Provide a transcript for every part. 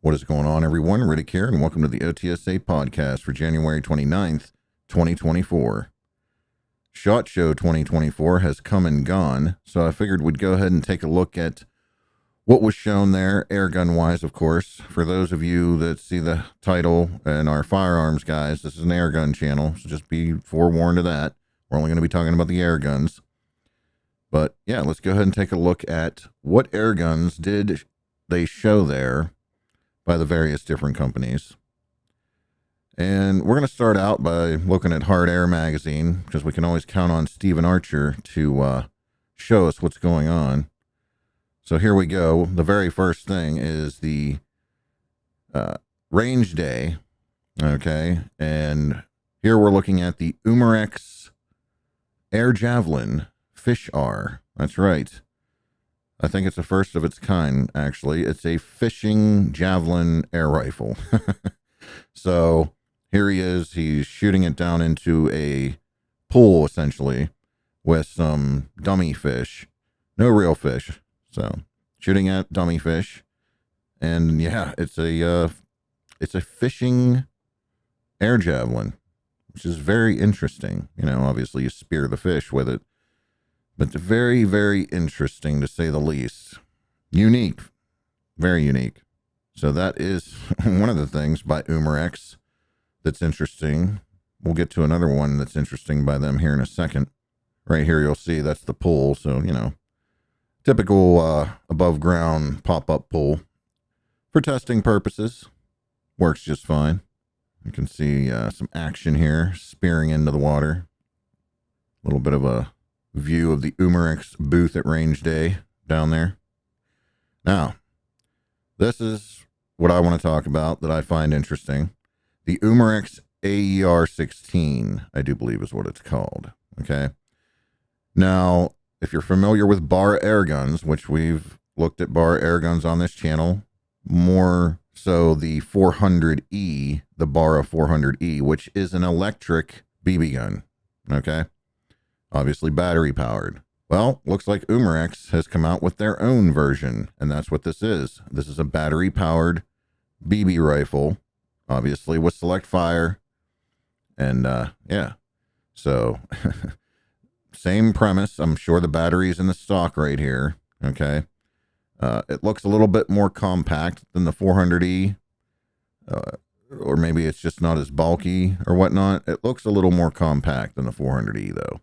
What is going on, everyone? Riddict here, and welcome to the OTSA podcast for January 29th, 2024. SHOT Show 2024 has come and gone, so I figured we'd go ahead and take a look at what was shown there, airgun-wise, of course. For those of you that see the title and are firearms guys, this is an airgun channel, so just be forewarned of that. We're only going to be talking about the airguns. But yeah, let's go ahead and take a look at what airguns did they show there by the various different companies. And we're going to start out by looking at Hard Air magazine, because we can always count on Stephen Archer to show us what's going on. So here we go. The very first thing is the range day. Okay. And here we're looking at the Umarex Air Javelin Fish R. That's right. I think it's a first of its kind, actually. It's a fishing javelin air rifle. So here he is. He's shooting it down into a pool, essentially, with some dummy fish. No real fish. So shooting at dummy fish. And yeah, it's a fishing air javelin, which is very interesting. You know, obviously you spear the fish with it. But very, very interesting, to say the least. Unique. Very unique. So that is one of the things by Umarex that's interesting. We'll get to another one that's interesting by them here in a second. Right here you'll see that's the pool. So, you know, typical above ground pop-up pool. For testing purposes, works just fine. You can see some action here, spearing into the water. A little bit of a view of the Umarex booth at range day down there. Now, this is what I want to talk about that I find interesting. The Umarex AER-16, I do believe is what it's called. Okay. Now, if you're familiar with bar airguns, which we've looked at bar airguns on this channel, more so the 400E, the Barra 400E, which is an electric BB gun. Okay. Obviously battery powered. Well, looks like Umarex has come out with their own version, and that's what this is. This is a battery powered BB rifle, obviously with select fire. And yeah, so same premise. I'm sure the battery's in the stock right here. Okay. It looks a little bit more compact than the 400E, or maybe it's just not as bulky or whatnot. It looks a little more compact than the 400E though.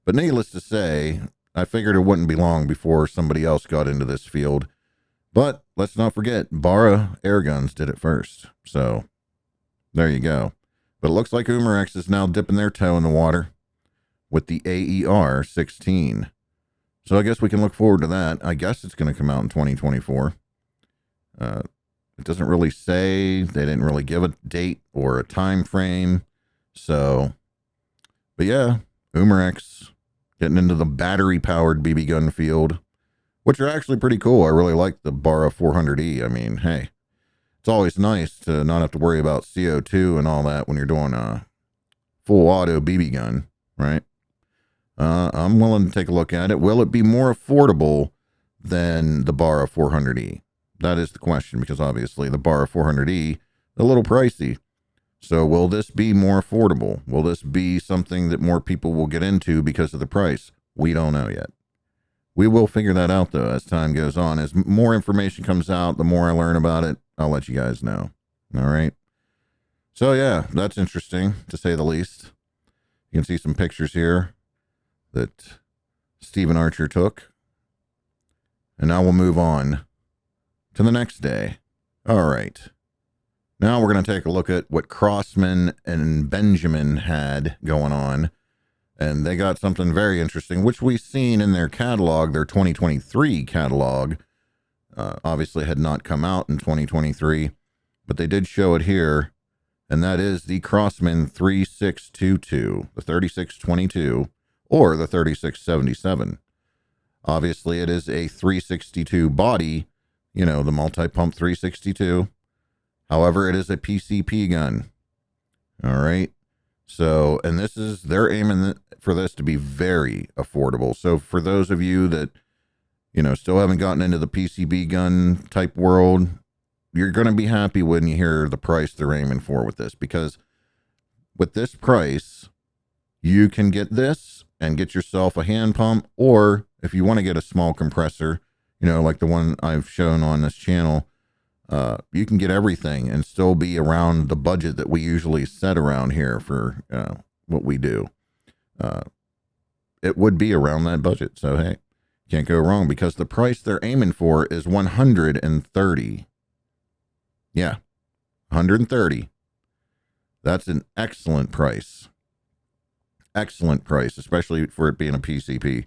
But needless to say, I figured it wouldn't be long before somebody else got into this field. But let's not forget, Barra Airguns did it first. So there you go. But it looks like Umarex is now dipping their toe in the water with the AER-16. So I guess we can look forward to that. I guess it's going to come out in 2024. It doesn't really say. They didn't really give a date or a time frame. So, but yeah, Umarex getting into the battery-powered BB gun field, which are actually pretty cool. I really like the Barra 400E. I mean, hey, it's always nice to not have to worry about CO2 and all that when you're doing a full auto BB gun, right? I'm willing to take a look at it. Will it be more affordable than the Barra 400E? That is the question, because obviously the Barra 400E, a little pricey. So will this be more affordable? Will this be something that more people will get into because of the price? We don't know yet. We will figure that out, though, as time goes on. As more information comes out, the more I learn about it, I'll let you guys know. All right? So, yeah, that's interesting, to say the least. You can see some pictures here that Stephen Archer took. And now we'll move on to the next day. All right. Now we're going to take a look at what Crossman and Benjamin had going on. And they got something very interesting, which we've seen in their catalog, their 2023 catalog. Obviously had not come out in 2023, but they did show it here. And that is the Crossman 3622, the 3622, or the 3677. Obviously, it is a 362 body, you know, the multi-pump 362. However, it is a PCP gun. All right. So, and this is, they're aiming for this to be very affordable. So for those of you that, you know, still haven't gotten into the PCB gun type world, you're going to be happy when you hear the price they're aiming for with this, because with this price, you can get this and get yourself a hand pump, or if you want to get a small compressor, you know, like the one I've shown on this channel, you can get everything and still be around the budget that we usually set around here for what we do. It would be around that budget. So, hey, can't go wrong, because the price they're aiming for is $130. Yeah, $130. That's an excellent price. Excellent price, especially for it being a PCP.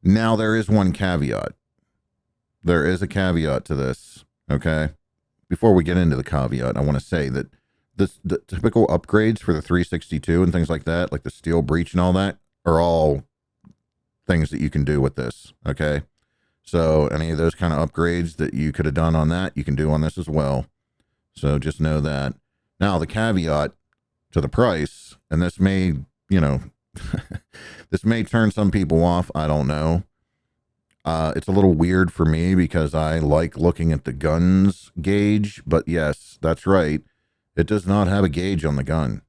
Now, there is one caveat. There is a caveat to this, okay? Before we get into the caveat, I want to say that the typical upgrades for the 362 and things like that, like the steel breech and all that, are all things that you can do with this, okay? So any of those kind of upgrades that you could have done on that, you can do on this as well. So just know that. Now, the caveat to the price, and this may, you know, this may turn some people off, I don't know. It's a little weird for me because I like looking at the gun's gauge, but yes, that's right. It does not have a gauge on the gun.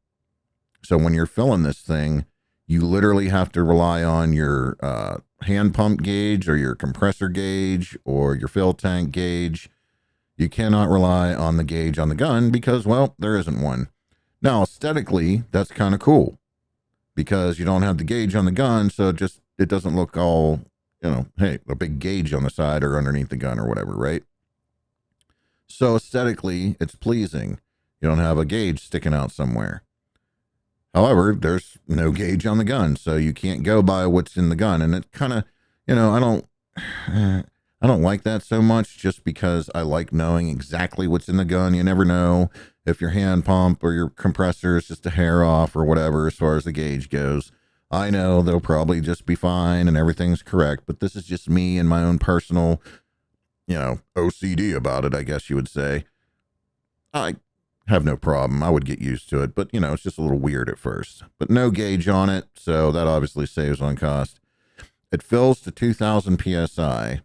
So when you're filling this thing, you literally have to rely on your hand pump gauge or your compressor gauge or your fill tank gauge. You cannot rely on the gauge on the gun because, well, there isn't one. Now, aesthetically, that's kind of cool because you don't have the gauge on the gun, so it doesn't look all, you know, hey, a big gauge on the side or underneath the gun or whatever, right? So aesthetically, it's pleasing. You don't have a gauge sticking out somewhere. However, there's no gauge on the gun, so you can't go by what's in the gun. And it kind of, you know, I don't like that so much, just because I like knowing exactly what's in the gun. You never know if your hand pump or your compressor is just a hair off or whatever as far as the gauge goes. I know they'll probably just be fine and everything's correct, but this is just me and my own personal, you know, OCD about it, I guess you would say. I have no problem. I would get used to it, but, you know, it's just a little weird at first. But no gauge on it, so that obviously saves on cost. It fills to 2,000 PSI.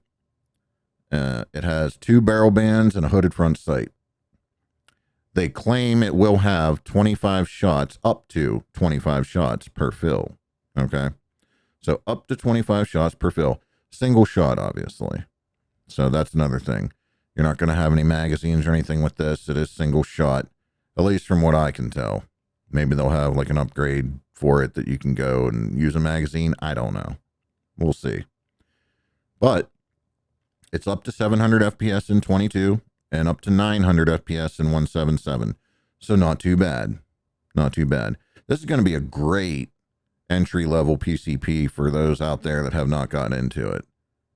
It has 2 barrel bands and a hooded front sight. They claim it will have 25 shots, up to 25 shots per fill. Okay? So up to 25 shots per fill. Single shot, obviously. So that's another thing. You're not going to have any magazines or anything with this. It is single shot, at least from what I can tell. Maybe they'll have like an upgrade for it that you can go and use a magazine. I don't know. We'll see. But it's up to 700 FPS in 22 and up to 900 FPS in 177. So not too bad. Not too bad. This is going to be a great entry-level PCP for those out there that have not gotten into it.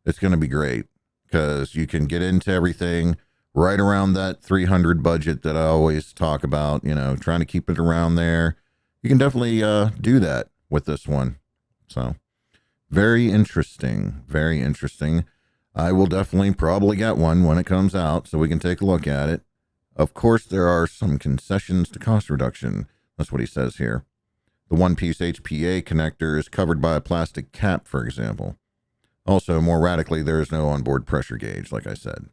It's going to be great because you can get into everything right around that 300 budget that I always talk about, you know, trying to keep it around there. You can definitely do that with this one. So very interesting. Very interesting. I will definitely probably get one when it comes out so we can take a look at it. Of course, there are some concessions to cost reduction. That's what he says here. The one-piece HPA connector is covered by a plastic cap, for example. Also, more radically, there is no onboard pressure gauge, like I said.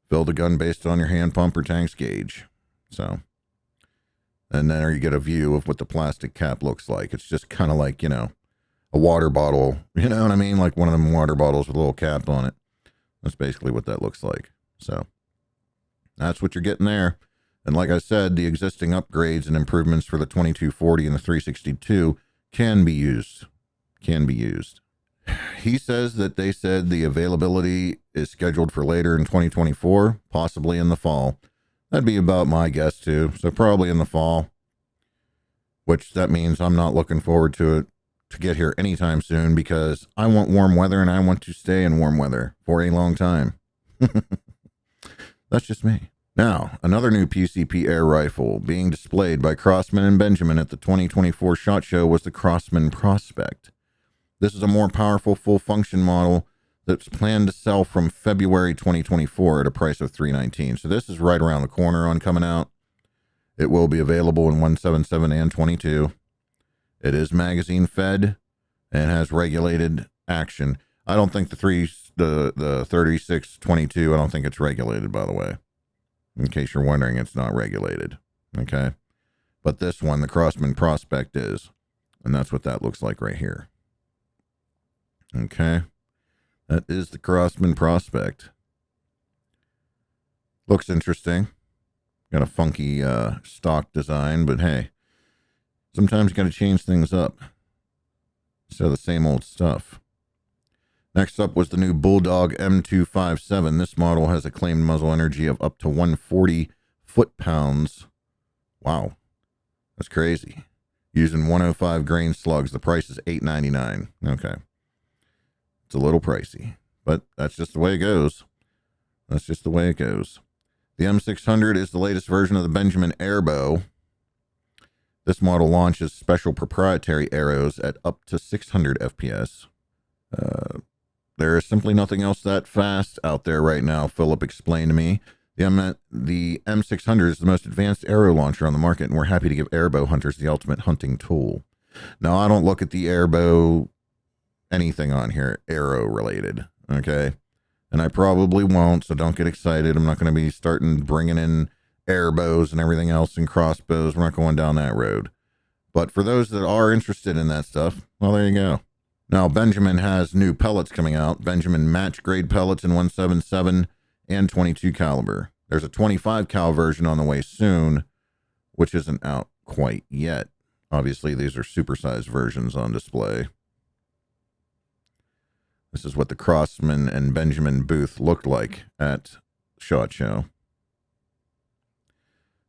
Fill the gun based on your hand pump or tank's gauge. So, and then you get a view of what the plastic cap looks like. It's just kind of like, you know, a water bottle, you know what I mean? Like one of them water bottles with a little cap on it. That's basically what that looks like. So that's what you're getting there. And like I said, the existing upgrades and improvements for the 2240 and the 362 can be used. Can be used. He says that they said the availability is scheduled for later in 2024, possibly in the fall. That'd be about my guess too. So probably in the fall, which that means I'm not looking forward to it to get here anytime soon because I want warm weather and I want to stay in warm weather for a long time. That's just me. Now, another new PCP air rifle being displayed by Crossman and Benjamin at the 2024 SHOT Show was the Crossman Prospect. This is a more powerful full function model that's planned to sell from February 2024 at a price of $319. So this is right around the corner on coming out. It will be available in 177 and 22. It is magazine fed and has regulated action. I don't think the 3622, I don't think it's regulated, by the way. In case you're wondering, it's not regulated. Okay. But this one, the Crossman Prospect, is. And that's what that looks like right here. Okay. That is the Crossman Prospect. Looks interesting. Got a funky stock design, but hey, sometimes you got to change things up instead of the same old stuff. Next up was the new Bulldog M257. This model has a claimed muzzle energy of up to 140 foot-pounds. Wow, that's crazy. Using 105 grain slugs. The price is $8.99. Okay. It's a little pricey, but that's just the way it goes. That's just the way it goes. The M600 is the latest version of the Benjamin Airbow. This model launches special proprietary arrows at up to 600 FPS. There is simply nothing else that fast out there right now, Philip explained to me. The M600 is the most advanced arrow launcher on the market, and we're happy to give airbow hunters the ultimate hunting tool. Now, I don't look at the airbow anything on here arrow related, okay? And I probably won't, so don't get excited. I'm not going to be starting bringing in airbows and everything else and crossbows. We're not going down that road. But for those that are interested in that stuff, well, there you go. Now, Benjamin has new pellets coming out. Benjamin match grade pellets in 177 and 22 caliber. There's a 25 cal version on the way soon, which isn't out quite yet. Obviously, these are supersized versions on display. This is what the Crossman and Benjamin booth looked like at SHOT Show.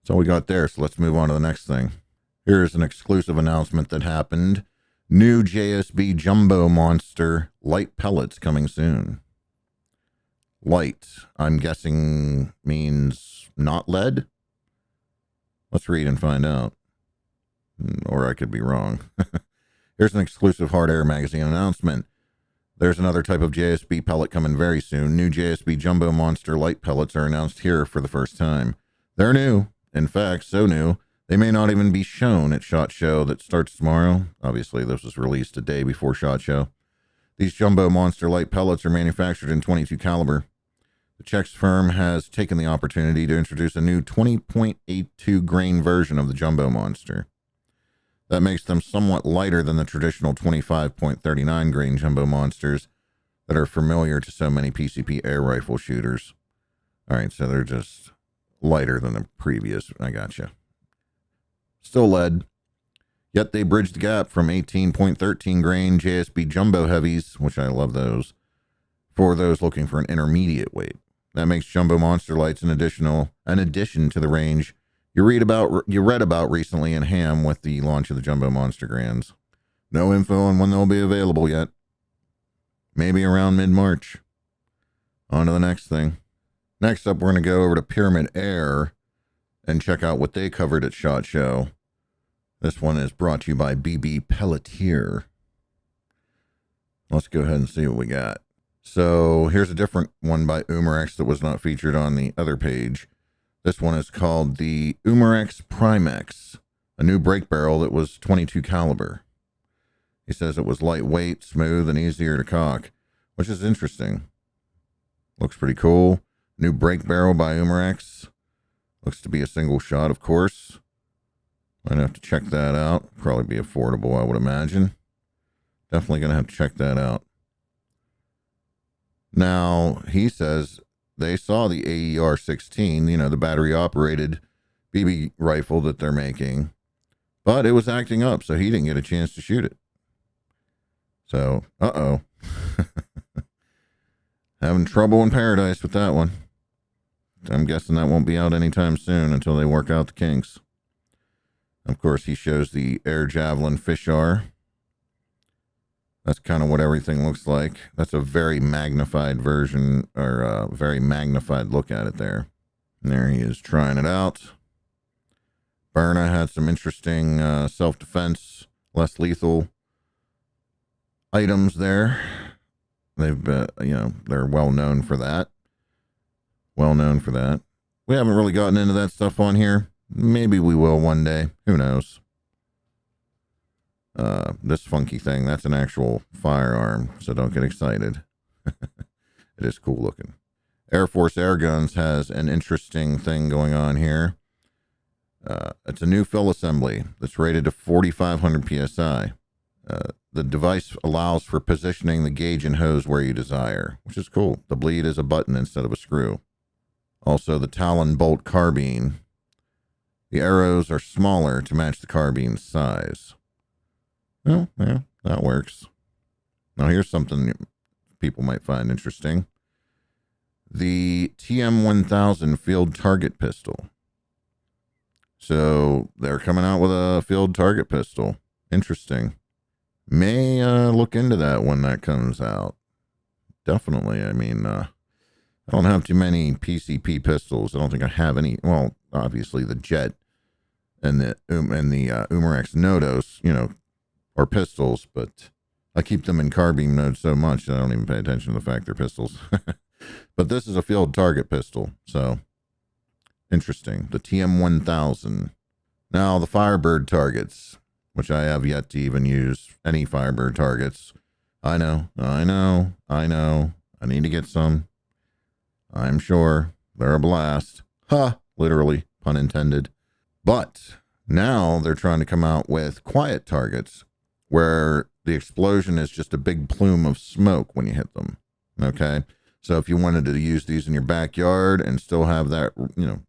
That's all we got there, so let's move on to the next thing. Here's an exclusive announcement that happened. New JSB Jumbo Monster light pellets coming soon. Light, I'm guessing, means not lead? Let's read and find out. Or I could be wrong. Here's an exclusive Hard Air Magazine announcement. There's another type of JSB pellet coming very soon. New JSB Jumbo Monster light pellets are announced here for the first time. They're new. In fact, so new, they may not even be shown at SHOT Show that starts tomorrow. Obviously, this was released a day before SHOT Show. These Jumbo Monster light pellets are manufactured in 22 caliber. The Czechs firm has taken the opportunity to introduce a new 20.82 grain version of the Jumbo Monster. That makes them somewhat lighter than the traditional 25.39 grain Jumbo Monsters that are familiar to so many PCP air rifle shooters. All right, so they're just lighter than the previous. I gotcha. Still lead. Yet they bridge the gap from 18.13 grain JSB Jumbo Heavies, which I love those, for those looking for an intermediate weight. That makes Jumbo Monster Lights an addition to the range you read about recently in Ham with the launch of the Jumbo Monster Grands. No info on when they'll be available yet. Maybe around mid-March. On to the next thing. Next up, we're going to go over to Pyramid Air and check out what they covered at SHOT Show. This one is brought to you by BB Pelletier. Let's go ahead and see what we got. So here's a different one by Umarex that was not featured on the other page. This one is called the Umarex Primex, a new break barrel that was 22 caliber. He says it was lightweight, smooth, and easier to cock, which is interesting. Looks pretty cool. New break barrel by Umarex. Looks to be a single shot, of course. Might have to check that out. Probably be affordable, I would imagine. Definitely going to have to check that out. Now, he says they saw the AER-16, the battery-operated BB rifle that they're making, but it was acting up, so he didn't get a chance to shoot it. So, uh-oh. Having trouble in paradise with that one. I'm guessing that won't be out anytime soon until they work out the kinks. Of course, he shows the Air Javelin Fishar. That's kind of what everything looks like. That's a very magnified version, or a very magnified look at it there. And there he is trying it out. Byrna had some interesting self-defense, less lethal items there. They've they're well known for that. Well known for that. We haven't really gotten into that stuff on here. Maybe we will one day. Who knows? This funky thing, that's an actual firearm, so don't get excited. It is cool looking. Air Force Airguns has an interesting thing going on here. It's a new fill assembly that's rated to 4,500 psi. The device allows for positioning the gauge and hose where you desire, which is cool. The bleed is a button instead of a screw. Also, the Talon bolt carbine. The arrows are smaller to match the carbine's size. Well, yeah, that works. Now, here's something people might find interesting. The TM1000 field target pistol. So they're coming out with a field target pistol. Interesting. May look into that when that comes out. Definitely. I mean, I don't have too many PCP pistols. I don't think I have any. Well, obviously the Jet and the Umarex Nodos, you know, are pistols, but I keep them in carbine mode so much that I don't even pay attention to the fact they're pistols. But this is a field target pistol, so interesting. The TM1000. Now the Firebird targets, which I have yet to even use any Firebird targets. I know. I need to get some. I'm sure they're a blast. Ha! Literally, pun intended. But now they're trying to come out with quiet targets where the explosion is just a big plume of smoke when you hit them. Okay? So if you wanted to use these in your backyard and still have that, you know,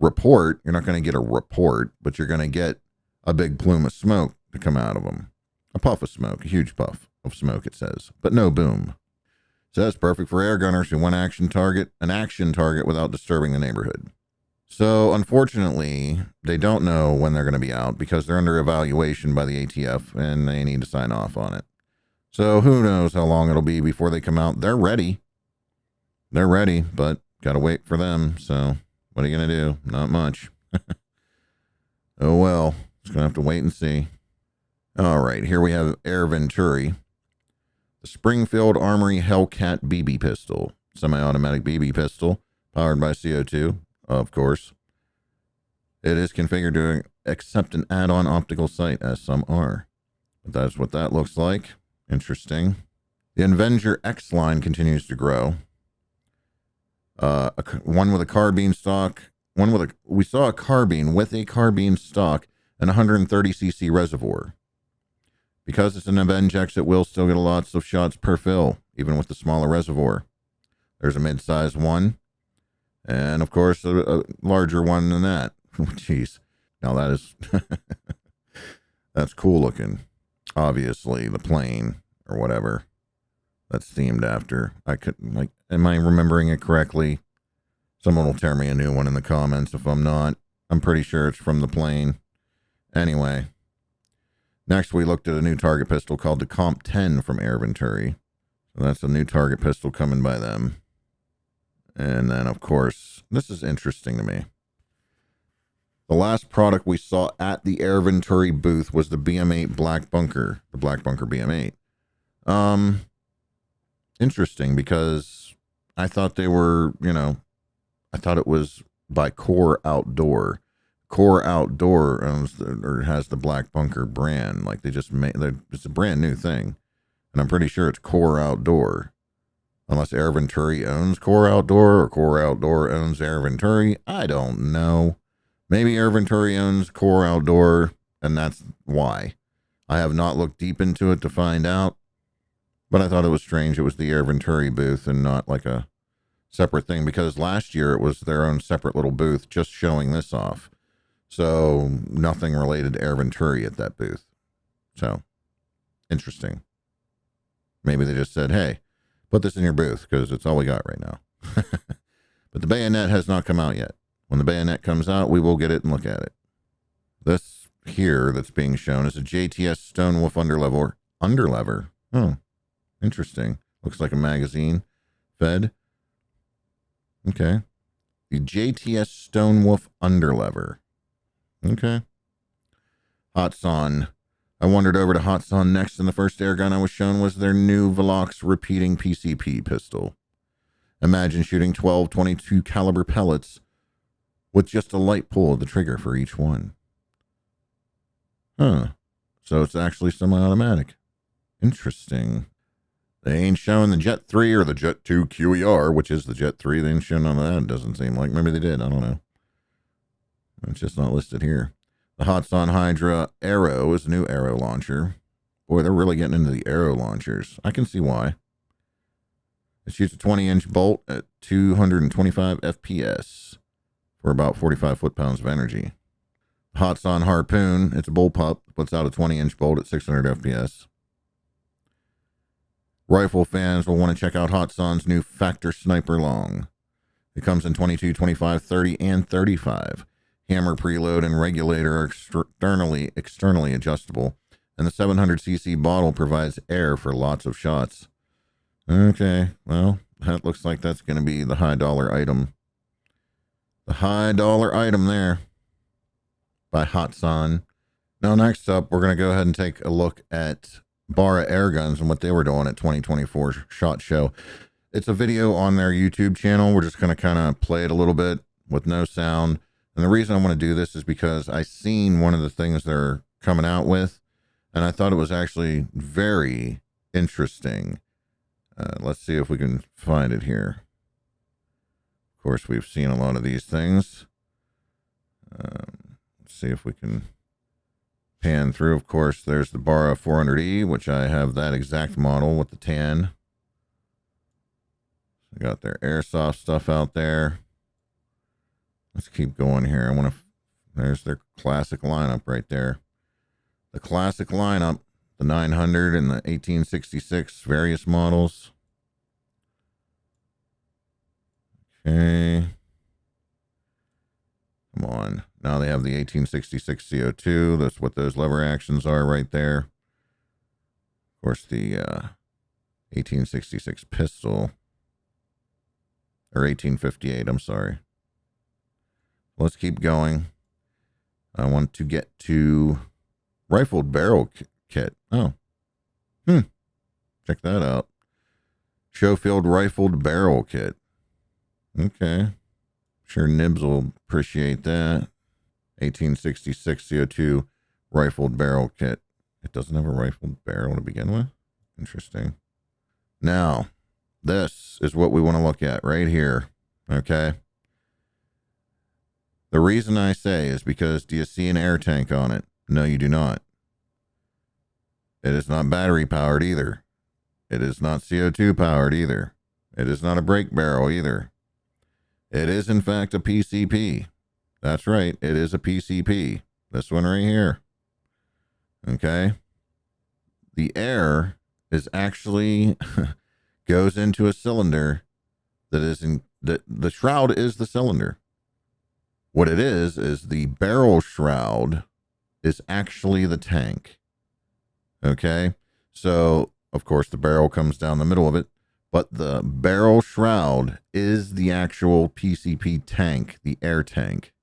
report, you're not going to get a report, but you're going to get a big plume of smoke to come out of them. A puff of smoke, a huge puff of smoke, it says, but no boom. So that's perfect for air gunners who want an action target without disturbing the neighborhood. So unfortunately, they don't know when they're going to be out because they're under evaluation by the ATF and they need to sign off on it. So who knows how long it'll be before they come out. They're ready. They're ready, but got to wait for them. So what are you going to do? Not much. Oh, well, just going to have to wait and see. All right, here we have Air Venturi. The Springfield Armory Hellcat BB pistol. Semi-automatic BB pistol, powered by CO2, of course. It is configured to accept an add-on optical sight, as some are. But that's what that looks like. Interesting. The Avenger X line continues to grow. One with a carbine stock. We saw a carbine with a carbine stock and 130cc reservoir. Because it's an Avengex, it will still get lots of shots per fill, even with the smaller reservoir. There's a mid-size one, and of course a larger one than that. Jeez, now that is that's cool looking. Obviously, the plane or whatever that's themed after. Am I remembering it correctly? Someone will tear me a new one in the comments if I'm not. I'm pretty sure it's from the plane. Anyway, next we looked at a new target pistol called the Comp 10 from Air Venturi. So that's a new target pistol coming by them. And then, of course, this is interesting to me. The last product we saw at the Air Venturi booth was the BM8 Black Bunker, the Black Bunker BM8. Interesting because I thought they were, I thought it was by Core Outdoor. Core Outdoor owns has the Black Bunker brand. Like they just made, it's a brand new thing. And I'm pretty sure it's Core Outdoor. Unless Air Venturi owns Core Outdoor or Core Outdoor owns Air Venturi. I don't know. Maybe Air Venturi owns Core Outdoor and that's why. I have not looked deep into it to find out. But I thought it was strange it was the Air Venturi booth and not like a separate thing. Because last year it was their own separate little booth just showing this off. So nothing related to Air Venturi at that booth. So interesting. Maybe they just said, hey, put this in your booth because it's all we got right now. But the bayonet has not come out yet. When the bayonet comes out, we will get it and look at it. This here that's being shown is a JTS Stonewolf underlever. Underlever? Oh, interesting. Looks like a magazine fed. Okay. The JTS Stonewolf underlever. Okay. Hatsan. I wandered over to Hatsan next, and the first airgun I was shown was their new Velox repeating PCP pistol. Imagine shooting 12 .22 caliber pellets with just a light pull of the trigger for each one. Huh. So it's actually semi-automatic. Interesting. They ain't showing the Jet 3 or the Jet 2 QER, which is the Jet 3. They ain't showing none of that, it doesn't seem like. Maybe they did. I don't know. It's just not listed here. The Hatsan Hydra Arrow is a new arrow launcher. Boy, they're really getting into the arrow launchers. I can see why. It shoots a 20-inch bolt at 225 FPS for about 45 foot-pounds of energy. Hatsan Harpoon, it's a bullpup, puts out a 20-inch bolt at 600 FPS. Rifle fans will want to check out Hatsan's new Factor Sniper Long. It comes in 22, 25, 30, and 35. Hammer preload and regulator are externally adjustable, and the 700cc bottle provides air for lots of shots. Okay, well, that looks like that's going to be the high-dollar item. The high-dollar item there by Hatsan. Now, next up, we're going to go ahead and take a look at Barra Airguns and what they were doing at 2024 SHOT Show. It's a video on their YouTube channel. We're just going to kind of play it a little bit with no sound. And the reason I want to do this is because I seen one of the things they're coming out with, and I thought it was actually very interesting. Let's see if we can find it here. Of course, we've seen a lot of these things. Let's see if we can pan through. Of course, there's the Barra 400E, which I have that exact model with the tan. They got their airsoft stuff out there. Let's keep going here. I want to. There's their classic lineup right there. The classic lineup, the 900 and the 1866 various models. Okay. Come on. Now they have the 1866 CO2. That's what those lever actions are right there. Of course, the 1866 pistol. Or 1858, I'm sorry. Let's keep going. I want to get to rifled barrel kit. Oh. Check that out. Schofield rifled barrel kit. Okay. Sure Nibs will appreciate that. 1866 CO2 rifled barrel kit. It doesn't have a rifled barrel to begin with? Interesting. Now, this is what we want to look at right here. Okay. The reason I say is because do you see an air tank on it? No, you do not. It is not battery powered either. It is not CO2 powered either. It is not a brake barrel either. It is, in fact, a PCP. That's right. It is a PCP. This one right here. Okay. The air is actually goes into a cylinder that is in the shroud is the cylinder. What it is the barrel shroud is actually the tank. Okay. So, of course, the barrel comes down the middle of it. But the barrel shroud is the actual PCP tank, the air tank,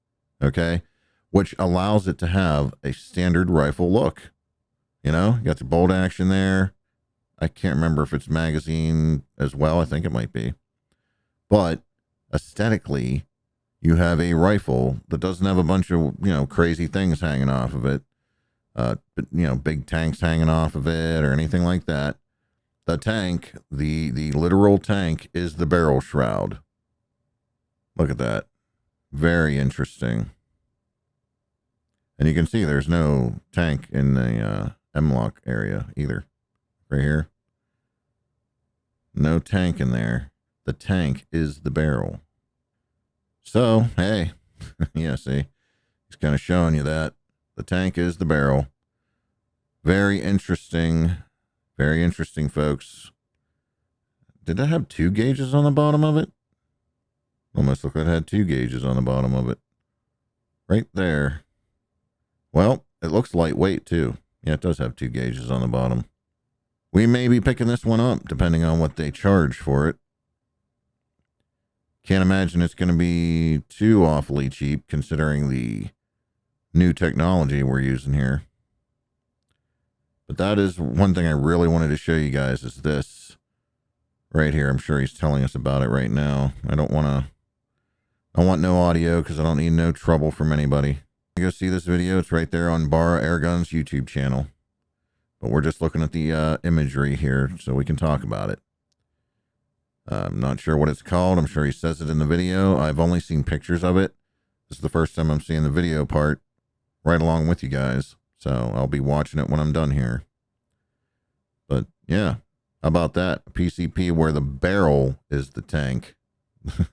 okay, which allows it to have a standard rifle look. You know, you got the bolt action there. I can't remember if it's magazine as well. I think it might be. But aesthetically, you have a rifle that doesn't have a bunch of, crazy things hanging off of it. Big tanks hanging off of it or anything like that. The tank, the literal tank, is the barrel shroud. Look at that. Very interesting. And you can see there's no tank in the M-lock area either. Right here. No tank in there. The tank is the barrel. So, hey. Yeah, see? He's kind of showing you that. The tank is the barrel. Very interesting. Very interesting, folks. Did that have 2 gauges on the bottom of it? Almost looked like it had 2 gauges on the bottom of it. Right there. Well, it looks lightweight, too. Yeah, it does have 2 gauges on the bottom. We may be picking this one up, depending on what they charge for it. Can't imagine it's going to be too awfully cheap, considering the new technology we're using here. But that is one thing I really wanted to show you guys is this right here. I'm sure he's telling us about it right now. I want no audio because I don't need no trouble from anybody. You go see this video. It's right there on Barra Airguns YouTube channel. but we're just looking at the imagery here so we can talk about it. I'm not sure what it's called. I'm sure he says it in the video. I've only seen pictures of it. This is the first time I'm seeing the video part right along with you guys. So I'll be watching it when I'm done here. But yeah, how about that? A PCP where the barrel is the tank. The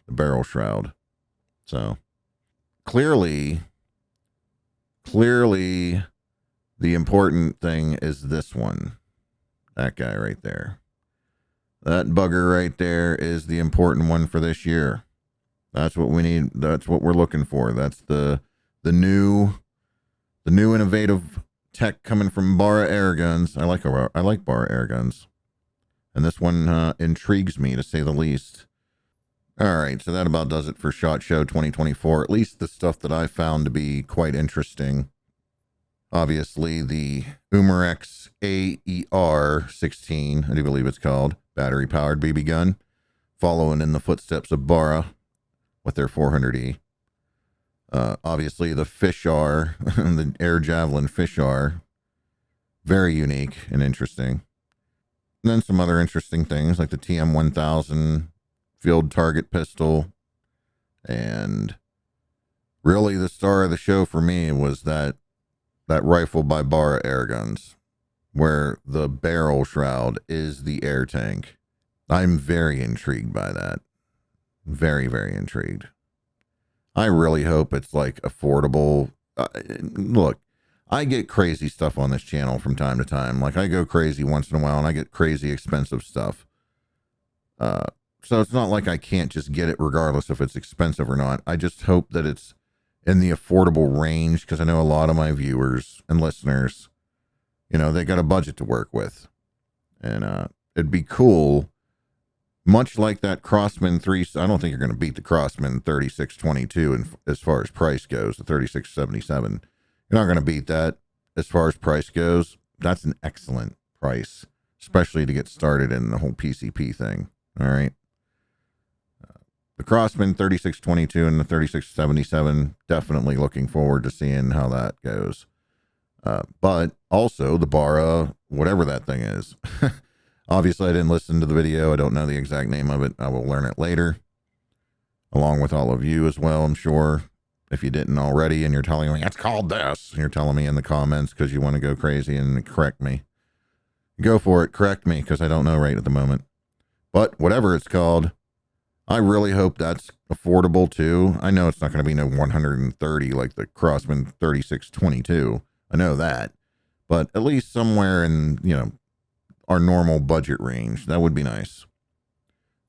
barrel shroud. So clearly, the important thing is this one. That guy right there. That bugger right there is the important one for this year. That's what we need. That's what we're looking for. That's the new innovative tech coming from Barra Airguns. I like Barra Airguns, and this one intrigues me to say the least. All right, so that about does it for SHOT Show 2024. At least the stuff that I found to be quite interesting. Obviously, the Umarex AER-16, I do believe it's called, battery-powered BB gun, following in the footsteps of Barra with their 400E. Obviously, the Fishar, the Air Javelin Fishar, very unique and interesting. And then some other interesting things like the TM-1000 field target pistol. And really the star of the show for me was that rifle by Barra Airguns, where the barrel shroud is the air tank. I'm very intrigued by that. Very, very intrigued. I really hope it's like affordable. Look, I get crazy stuff on this channel from time to time. Like I go crazy once in a while and I get crazy expensive stuff. So it's not like I can't just get it regardless if it's expensive or not. I just hope that it's in the affordable range, because I know a lot of my viewers and listeners, you know, they got a budget to work with. And it'd be cool, much like that Crossman 3, I don't think you're going to beat the Crossman 3622 as far as price goes, the 3677. You're not going to beat that as far as price goes. That's an excellent price, especially to get started in the whole PCP thing. All right. The Crossman 3622 and the 3677, definitely looking forward to seeing how that goes. But also the Barra, whatever that thing is. Obviously, I didn't listen to the video. I don't know the exact name of it. I will learn it later, along with all of you as well, I'm sure. If you didn't already and you're telling me, it's called this, and you're telling me in the comments because you want to go crazy and correct me. Go for it. Correct me, because I don't know right at the moment. But whatever it's called, I really hope that's affordable too. I know it's not going to be no 130 like the Crossman 3622. I know that. But at least somewhere in, you know, our normal budget range. That would be nice.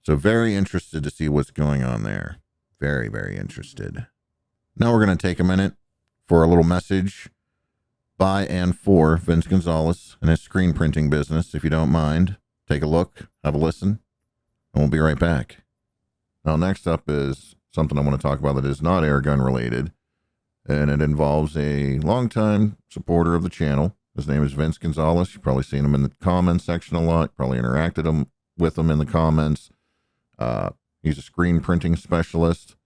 So very interested to see what's going on there. Very, very interested. Now we're going to take a minute for a little message by and for Vince Gonzalez and his screen printing business. If you don't mind, take a look, have a listen, and we'll be right back. Now, next up is something I want to talk about that is not airgun related, and it involves a longtime supporter of the channel. His name is Vince Gonzalez. You've probably seen him in the comments section a lot, probably interacted with him in the comments. He's a screen printing specialist,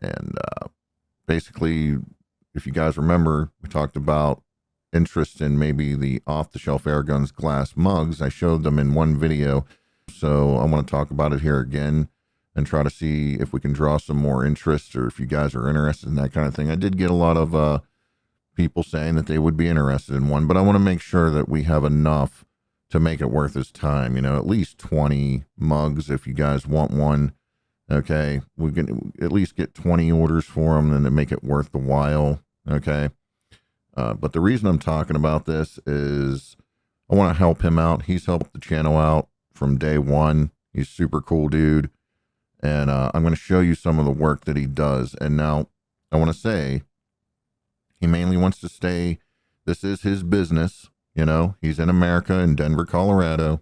and basically, if you guys remember, we talked about interest in maybe the off-the-shelf Airguns glass mugs. I showed them in one video, so I want to talk about it here again and try to see if we can draw some more interest, or if you guys are interested in that kind of thing. I did get a lot of people saying that they would be interested in one, but I want to make sure that we have enough to make it worth his time. You know, at least 20 mugs if you guys want one. Okay, we can at least get 20 orders for them and to make it worth the while. Okay, but the reason I'm talking about this is I want to help him out. He's helped the channel out from day one. He's a super cool dude. And I'm going to show you some of the work that he does. And now I want to say he mainly wants to stay. This is his business. You know, he's in America, in Denver, Colorado.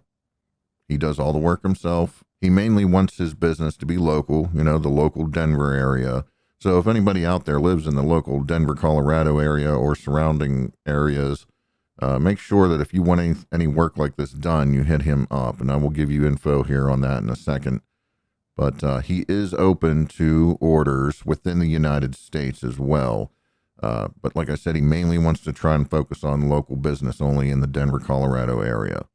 He does all the work himself. He mainly wants his business to be local, you know, the local Denver area. So if anybody out there lives in the local Denver, Colorado area or surrounding areas, make sure that if you want any work like this done, you hit him up. And I will give you info here on that in a second. But he is open to orders within the United States as well. But like I said, he mainly wants to try and focus on local business only in the Denver, Colorado area.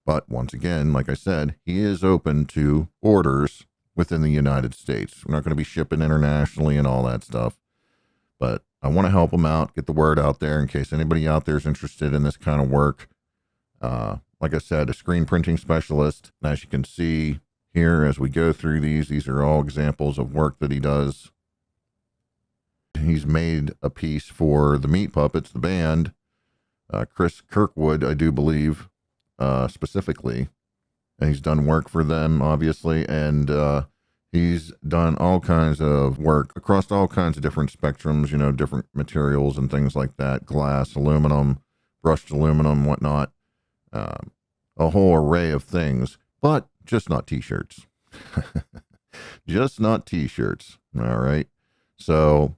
But once again, like I said, he is open to orders within the United States. We're not going to be shipping internationally and all that stuff. But I want to help him out, get the word out there in case anybody out there is interested in this kind of work. Like I said, a screen printing specialist. As you can see here, as we go through these are all examples of work that he does. He's made a piece for the Meat Puppets, the band, Chris Kirkwood, I do believe, specifically. And he's done work for them, obviously, and he's done all kinds of work across all kinds of different spectrums, you know, different materials and things like that, glass, aluminum, brushed aluminum, whatnot, a whole array of things, but just not t-shirts. Just not t-shirts. All right. So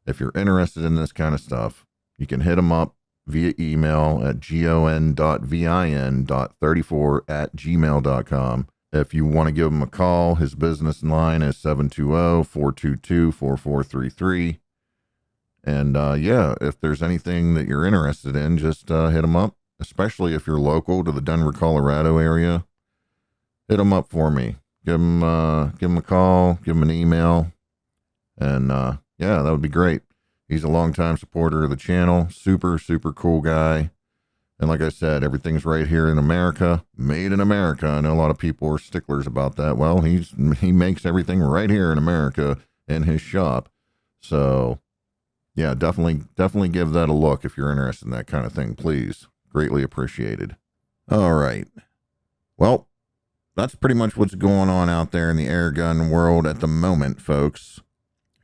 if you're interested in this kind of stuff, you can hit him up via email at gon.vin.34@gmail.com. If you want to give him a call, his business line is 720-422-4433. And yeah, if there's anything that you're interested in, just hit him up, especially if you're local to the Denver, Colorado area. Hit him up for me. Give him a call, give him an email, and yeah, that would be great. He's a longtime supporter of the channel. Super, super cool guy. And like I said, everything's right here in America, made in America. I know a lot of people are sticklers about that. Well, he makes everything right here in America in his shop. So yeah, definitely give that a look if you're interested in that kind of thing, please. Greatly appreciated. All right. Well, that's pretty much what's going on out there in the airgun world at the moment, folks.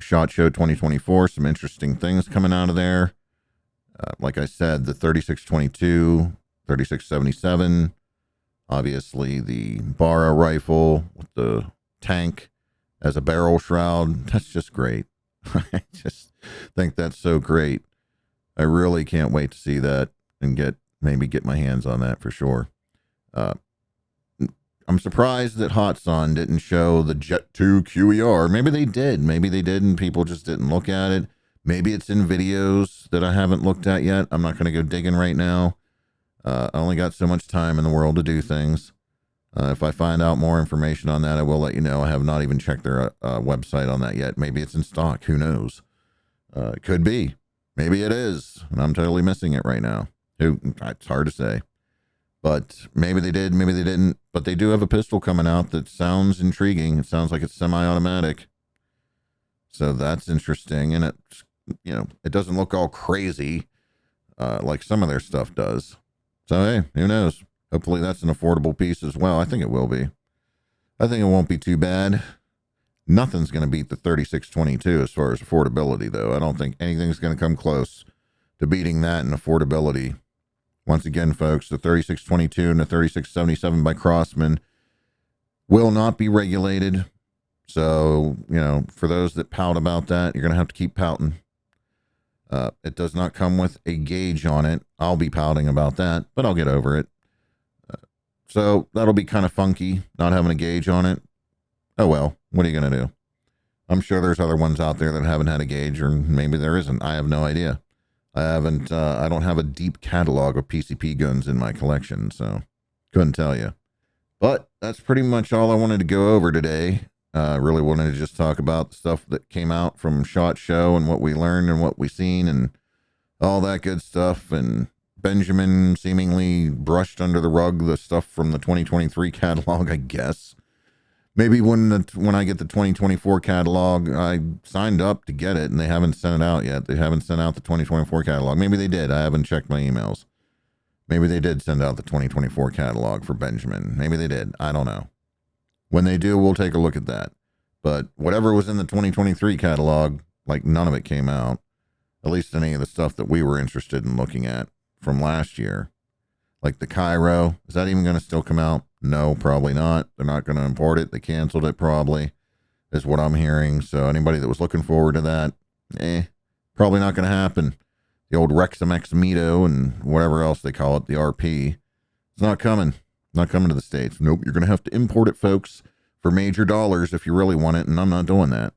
SHOT Show 2024, some interesting things coming out of there. Like I said, the 3622, 3677, obviously the Barra rifle with the tank as a barrel shroud. That's just great. I just think that's so great. I really can't wait to see that and maybe get my hands on that for sure. I'm surprised that Hot Sun didn't show the Jet 2 QER. Maybe they did and people just didn't look at it. Maybe it's in videos that I haven't looked at yet. I'm not going to go digging right now. I only got so much time in the world to do things. If I find out more information on that, I will let you know. I have not even checked their website on that yet. Maybe it's in stock. Who knows? It could be. Maybe it is, and I'm totally missing it right now. It's hard to say. But maybe they did, maybe they didn't. But they do have a pistol coming out that sounds intriguing. It sounds like it's semi-automatic. So that's interesting. And it doesn't look all crazy like some of their stuff does. So, hey, who knows? Hopefully that's an affordable piece as well. I think it will be. I think it won't be too bad. Nothing's going to beat the 3622 as far as affordability, though. I don't think anything's going to come close to beating that in affordability. Once again, folks, the 3622 and the 3677 by Crossman will not be regulated. So, for those that pout about that, you're going to have to keep pouting. It does not come with a gauge on it. I'll be pouting about that, but I'll get over it. So that'll be kind of funky, not having a gauge on it. Oh, well, what are you going to do? I'm sure there's other ones out there that haven't had a gauge, or maybe there isn't. I have no idea. I don't have a deep catalog of PCP guns in my collection, so couldn't tell you. But that's pretty much all I wanted to go over today. Really wanted to just talk about the stuff that came out from SHOT Show and what we learned and what we seen and all that good stuff. And Benjamin seemingly brushed under the rug the stuff from the 2023 catalog, I guess. Maybe when I get the 2024 catalog, I signed up to get it and they haven't sent it out yet. They haven't sent out the 2024 catalog. Maybe they did. I haven't checked my emails. Maybe they did send out the 2024 catalog for Benjamin. Maybe they did. I don't know. When they do, we'll take a look at that. But whatever was in the 2023 catalog, like none of it came out. At least any of the stuff that we were interested in looking at from last year. Like the Cairo. Is that even going to still come out? No, probably not. They're not going to import it. They canceled it probably, is what I'm hearing. So anybody that was looking forward to that, probably not going to happen. The old Rexam Exmito and whatever else they call it, the RP. It's not coming. Not coming to the States. Nope, you're going to have to import it, folks, for major dollars if you really want it, and I'm not doing that.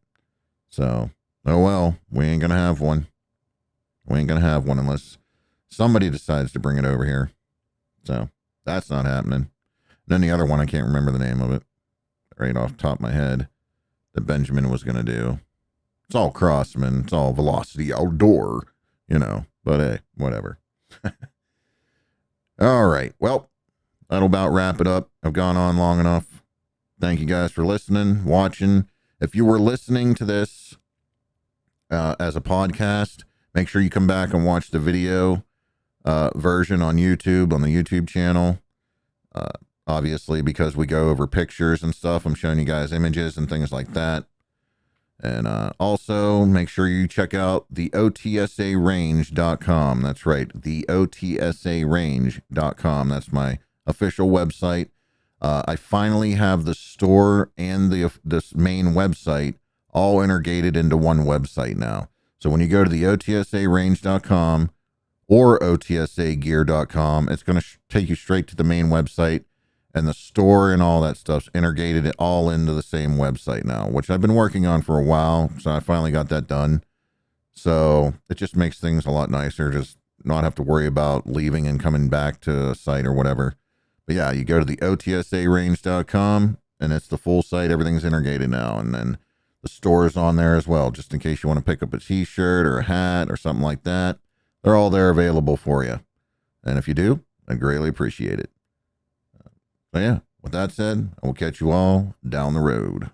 So, oh well, we ain't going to have one. We ain't going to have one unless somebody decides to bring it over here. So that's not happening. And then the other one, I can't remember the name of it right off the top of my head, that Benjamin was going to do. It's all Crossman. It's all Velocity Outdoor, you know. But hey, whatever. All right. Well, that'll about wrap it up. I've gone on long enough. Thank you guys for listening, watching. If you were listening to this as a podcast, make sure you come back and watch the video version on YouTube, on the YouTube channel. Obviously, because we go over pictures and stuff, I'm showing you guys images and things like that. And also, make sure you check out the OTSArange.com. That's right, the OTSArange.com. That's my official website. I finally have the store and this main website all integrated into one website now. So when you go to the OTSArange.com or OTSAgear.com, it's going to take you straight to the main website, and the store and all that stuff's integrated it all into the same website now, which I've been working on for a while. So I finally got that done. So it just makes things a lot nicer. Just not have to worry about leaving and coming back to a site or whatever. But yeah, you go to the OTSArange.com and it's the full site. Everything's integrated now. And then the store is on there as well, just in case you want to pick up a t-shirt or a hat or something like that. They're all there available for you. And if you do, I'd greatly appreciate it. So yeah, with that said, I will catch you all down the road.